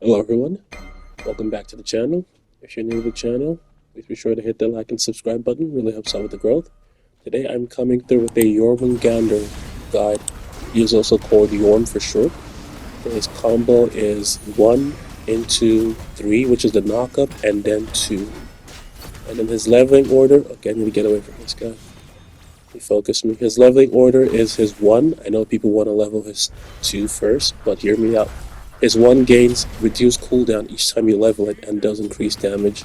Hello everyone, welcome back to the channel. If you're new to the channel, please be sure to hit the like and subscribe button, really helps out with the growth. Today I'm coming through with a Jormungandr guide. He is also called Jorm for short. His combo is 1 into 3, which is the knockup, and then 2. And then his leveling order, okay, I need to get away from this guy. He focused me. His leveling order is his 1. I know people want to level his 2 first, but hear me out. His 1 gains reduced cooldown each time you level it and does increase damage.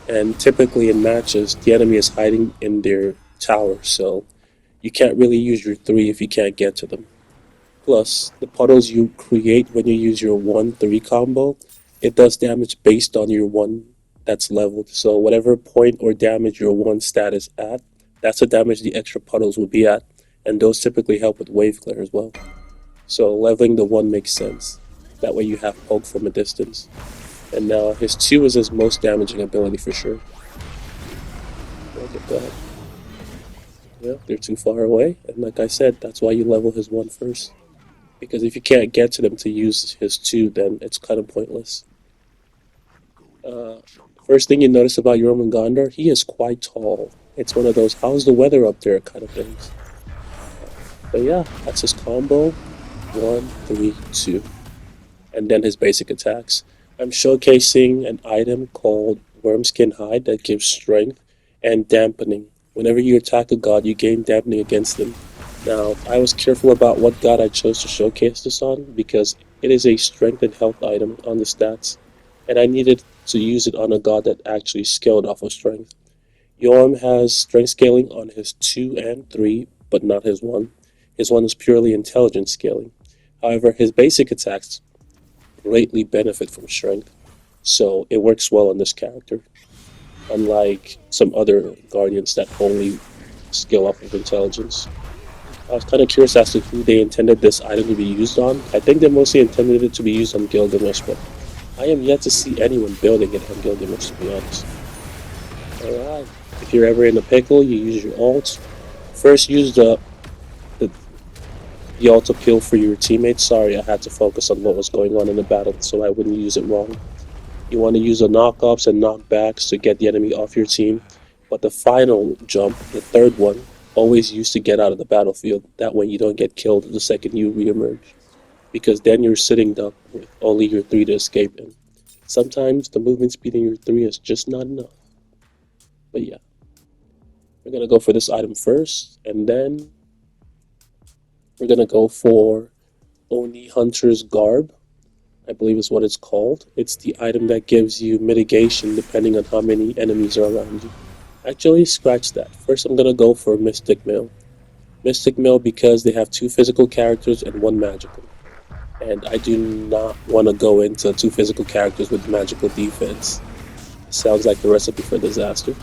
And typically in matches, the enemy is hiding in their tower, so you can't really use your 3 if you can't get to them. Plus, the puddles you create when you use your 1-3 combo, it does damage based on your 1 that's leveled. So whatever point or damage your 1 stat is at, that's the damage the extra puddles will be at, and those typically help with wave clear as well. So leveling the 1 makes sense. That way you have poke from a distance. And now his 2 is his most damaging ability for sure. Look at that. Yeah, they're too far away, and like I said, that's why you level his 1 first. Because if you can't get to them to use his 2, then it's kind of pointless. First thing you notice about Jormungandr, he is quite tall. It's one of those, how's the weather up there kind of things. But yeah, that's his combo. 1, 3, 2. And then his basic attacks. I'm showcasing an item called Wyrmskin Hide that gives strength and dampening. Whenever you attack a god, you gain dampening against them. Now, I was careful about what god I chose to showcase this on because it is a strength and health item on the stats, and I needed to use it on a god that actually scaled off of strength. Jorm has strength scaling on his 2 and 3, but not his 1. His 1 is purely intelligence scaling. However, his basic attacks greatly benefit from strength, so it works well on this character, unlike some other guardians that only scale off of intelligence. I was kind of curious as to who they intended this item to be used on. I think they mostly intended it to be used on Gilgamesh, but I am yet to see anyone building it on Gilgamesh, to be honest. Alright, if you're ever in a pickle, you use your ult. First use the, the ult appeal for your teammates. Sorry, I had to focus on what was going on in the battle so I wouldn't use it wrong. You want to use the knockups and knockbacks to get the enemy off your team, but the final jump, the third one, always used to get out of the battlefield. That way you don't get killed the second you reemerge, because then you're sitting duck with only your 3 to escape in. Sometimes the movement speed in your 3 is just not enough. But yeah, we're going to go for this item first, and then we're going to go for Oni Hunter's Garb, I believe is what it's called. It's the item that gives you mitigation depending on how many enemies are around you. Actually, scratch that. First, I'm going to go for Mystic Male. Mystic Male because they have 2 physical characters and 1 magical. And I do not want to go into 2 physical characters with magical defense. Sounds like the recipe for disaster.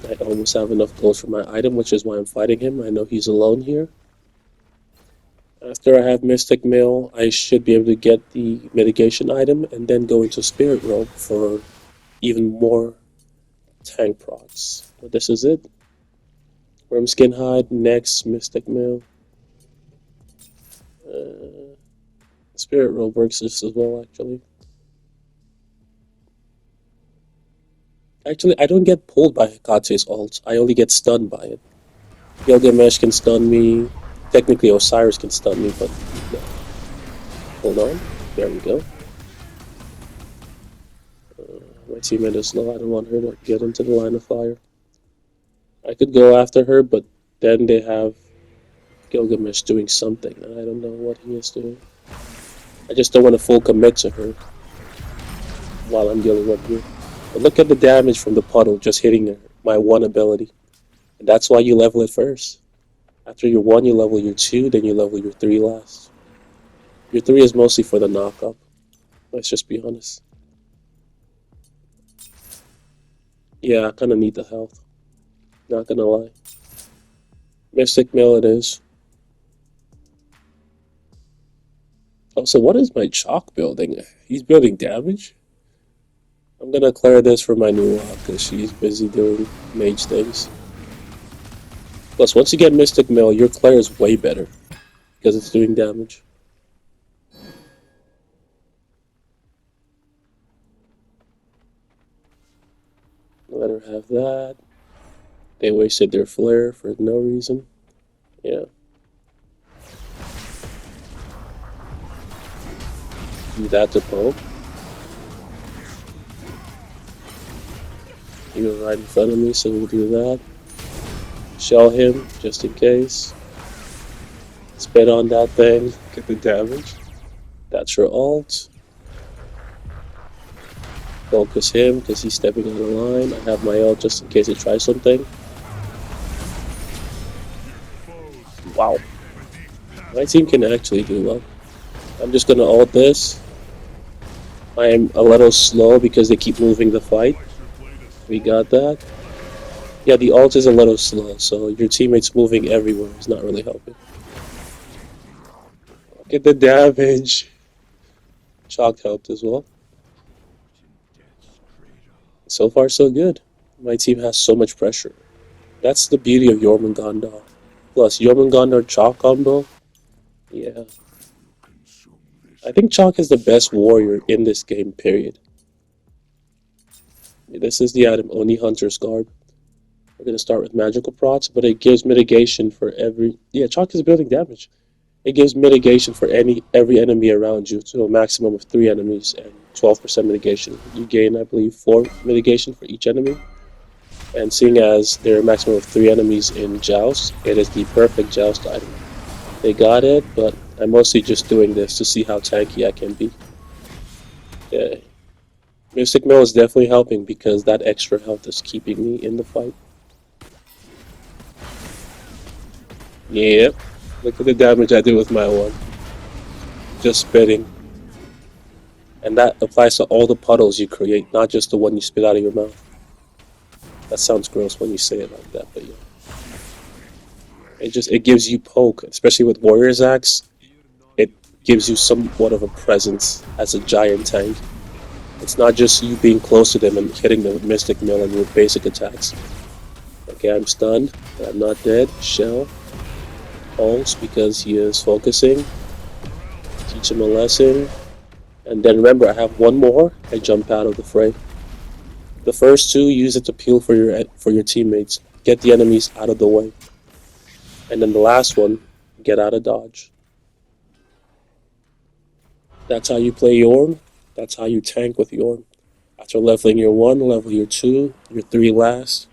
I almost have enough gold for my item, which is why I'm fighting him. I know he's alone here. After I have Mystic Male, I should be able to get the mitigation item and then go into Spirit Realm for even more tank procs. But this is it. Wyrmskin Hide, next Mystic Male. Spirit Realm works just as well, actually. Actually, I don't get pulled by Hekate's ult. I only get stunned by it. Gilgamesh can stun me. Technically, Osiris can stun me, but no. Hold on. There we go. My teammate is low. I don't want her to get into the line of fire. I could go after her, but then they have Gilgamesh doing something, and I don't know what he is doing. I just don't want to full commit to her while I'm dealing with you. But look at the damage from the puddle just hitting her, my 1 ability. And that's why you level it first. After your 1, you level your 2, then you level your 3 last. Your 3 is mostly for the knockup. Let's just be honest. Yeah, I kind of need the health. Not gonna lie. Mystic Male it is. Oh, so what is my chalk building? He's building damage? I'm gonna clear this for my new because she's busy doing mage things. Plus, once you get Mystic Male, your clear is way better because it's doing damage. Let her have that. They wasted their flare for no reason. Yeah. Do that to poke. He was right in front of me, so we'll do that. Shell him, just in case. Spit on that thing, get the damage. That's your ult. Focus him, because he's stepping on the line. I have my ult just in case he tries something. Wow. My team can actually do well. I'm just gonna ult this. I am a little slow because they keep moving the fight. We got that. Yeah, the ult is a little slow, so your teammates moving everywhere is not really helping. Get the damage. Chalk helped as well. So far, so good. My team has so much pressure. That's the beauty of Jormungandr. Plus, Jormungandr Chalk combo. Yeah. I think Chalk is the best warrior in this game, period. This is the item, Oni Hunter's Garb. We're going to start with magical procs, but it gives mitigation for every... Yeah, Chalk is building damage. It gives mitigation for every enemy around you, to a maximum of 3 enemies and 12% mitigation. You gain, I believe, 4 mitigation for each enemy. And seeing as there are a maximum of 3 enemies in Joust, it is the perfect Joust item. They got it, but I'm mostly just doing this to see how tanky I can be. Yeah. Mystic Mill is definitely helping because that extra health is keeping me in the fight. Yep. Look at the damage I did with my one. Just spitting. And that applies to all the puddles you create, not just the one you spit out of your mouth. That sounds gross when you say it like that, but yeah. It gives you poke, especially with Warrior's Axe. It gives you somewhat of a presence as a giant tank. It's not just you being close to them and hitting them with Mystic Mill and with basic attacks. Okay, I'm stunned, but I'm not dead. Shell. Pulse because he is focusing. Teach him a lesson. And then remember, I have one more. I jump out of the fray. The first 2, use it to peel for your teammates. Get the enemies out of the way. And then the last one, get out of dodge. That's how you play Jorm. That's how you tank with Jorm. After leveling your 1, level your 2, your 3 last.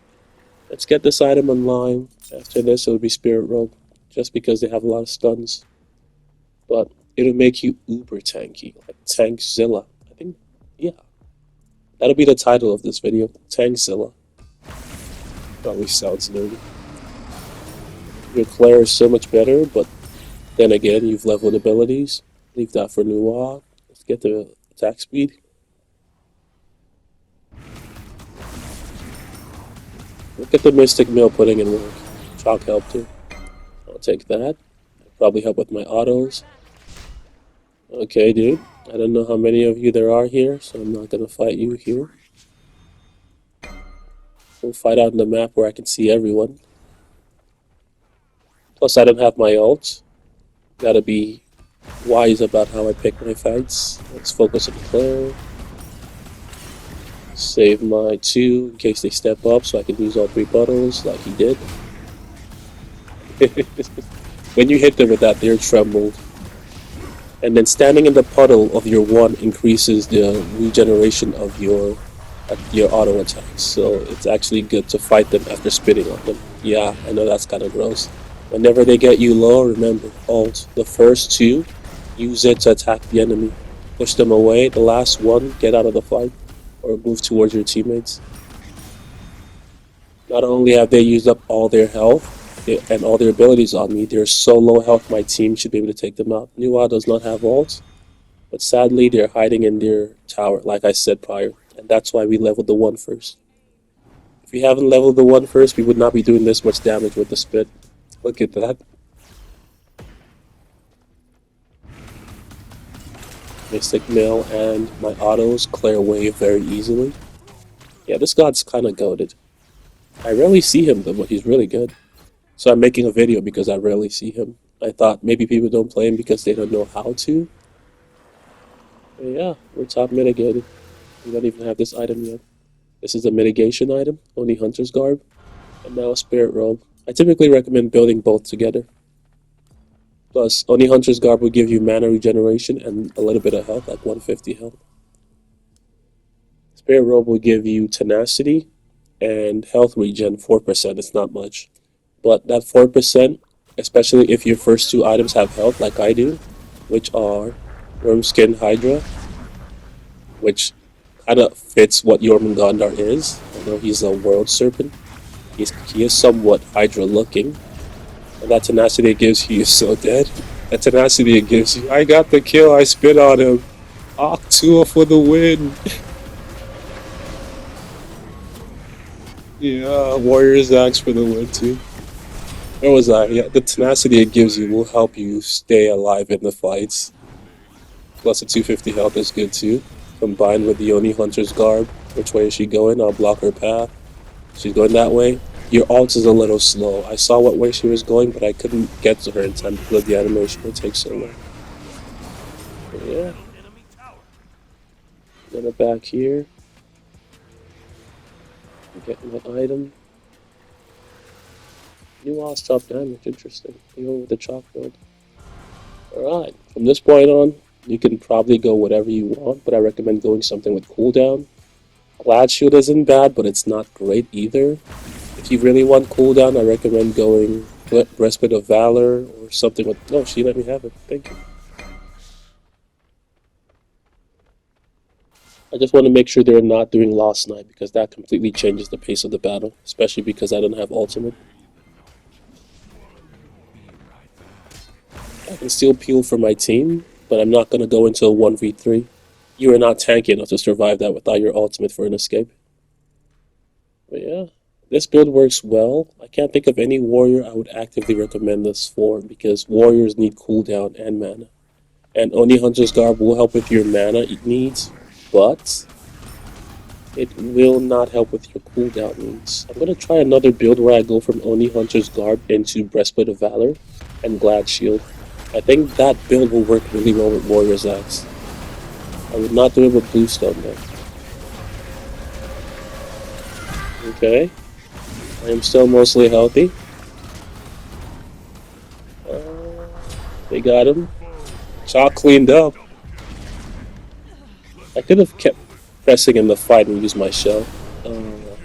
Let's get this item online. After this, it would be Spirit Rogue, just because they have a lot of stuns. But it'll make you uber tanky, like Tankzilla. I think, yeah. That'll be the title of this video, Tankzilla. Probably sounds nerdy. Your Claire is so much better, but then again, you've leveled abilities. Leave that for Nuwa. Let's get the attack speed. Look at the Mystic Mill putting in work. Chalk helped too. I'll take that. Probably help with my autos. Okay, dude. I don't know how many of you there are here, so I'm not gonna fight you here. We'll fight out on the map where I can see everyone. Plus, I don't have my ult. Gotta be wise about how I pick my fights. Let's focus on Claire. Save my 2 in case they step up so I can use all 3 bottles like he did. When you hit them with that, they're trembled. And then standing in the puddle of your 1 increases the regeneration of your auto attacks. So it's actually good to fight them after spitting on them. Yeah, I know that's kind of gross. Whenever they get you low, remember, ult. The first 2, use it to attack the enemy. Push them away. The last 1, get out of the fight. Or move towards your teammates. Not only have they used up all their health and all their abilities on me, they're so low health my team should be able to take them out. Nuwa does not have ult, but sadly they're hiding in their tower, like I said prior, and that's why we leveled the 1 first. If we haven't leveled the 1 first, we would not be doing this much damage with the spit. Look at that. Mystic Mill and my autos clear away very easily. Yeah, this god's kind of goated. I rarely see him though, but he's really good. So I'm making a video because I rarely see him. I thought maybe people don't play him because they don't know how to. But yeah, we're top mitigated. We don't even have this item yet. This is a mitigation item, only Hunter's Garb, and now a Spirit Robe. I typically recommend building both together. Plus, only Hunter's Garb will give you mana regeneration and a little bit of health, like 150 health. Spirit Robe will give you tenacity and health regen 4%. It's not much. But that 4%, especially if your first two items have health like I do, which are Wyrmskin Hydra, which kind of fits what Jormungandr is. Although he's a world serpent, he is somewhat Hydra looking. And that tenacity it gives you is so dead. That tenacity it gives you, I got the kill, I spit on him. Octua for the win. Yeah, Warriors Axe for the win too. Where was I? Yeah, the tenacity it gives you will help you stay alive in the fights. Plus the 250 health is good too. Combined with the Oni Hunter's Garb. Which way is she going? I'll block her path. She's going that way. Your ult is a little slow. I saw what way she was going, but I couldn't get to her in time because of the animation would take so long. But yeah. Then back here. Getting that item. New lost top damage, interesting. Even with the chalk build. Alright, from this point on, you can probably go whatever you want, but I recommend going something with cooldown. Glad Shield isn't bad, but it's not great either. If you really want cooldown, I recommend going Breastplate of Valor or something with... Oh, she let me have it. Thank you. I just want to make sure they're not doing Lost Night, because that completely changes the pace of the battle, especially because I don't have ultimate. I can still peel for my team, but I'm not going to go into a 1v3. You are not tanky enough to survive that without your ultimate for an escape. But yeah, this build works well. I can't think of any warrior I would actively recommend this for, because warriors need cooldown and mana. And Oni Hunter's Garb will help with your mana needs, but it will not help with your cooldown needs. I'm going to try another build where I go from Oni Hunter's Garb into Breastplate of Valor and Glad Shield. I think that build will work really well with Warrior's Axe. I would not do it with Bluestone though. Okay. I am still mostly healthy. They got him. Chalk cleaned up. I could have kept pressing in the fight and used my shell.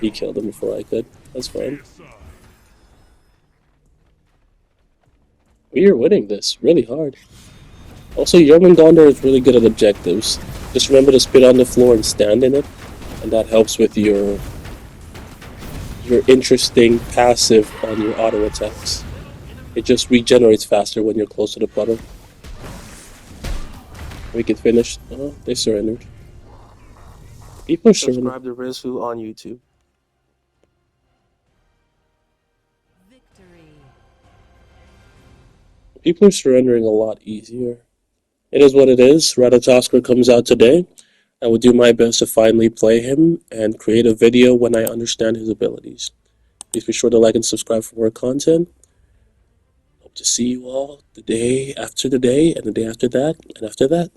He killed him before I could. That's fine. We are winning this really hard. Also, Jormungandr is really good at objectives. Just remember to spit on the floor and stand in it, and that helps with your interesting passive on your auto attacks. It just regenerates faster when you're close to the puddle. We can finish. Oh, they surrendered. People subscribe to Rizzwho on YouTube. People are surrendering a lot easier. It is what it is. Ratatoskr comes out today. I will do my best to finally play him and create a video when I understand his abilities. Please be sure to like and subscribe for more content. Hope to see you all the day after the day, and the day after that, and after that.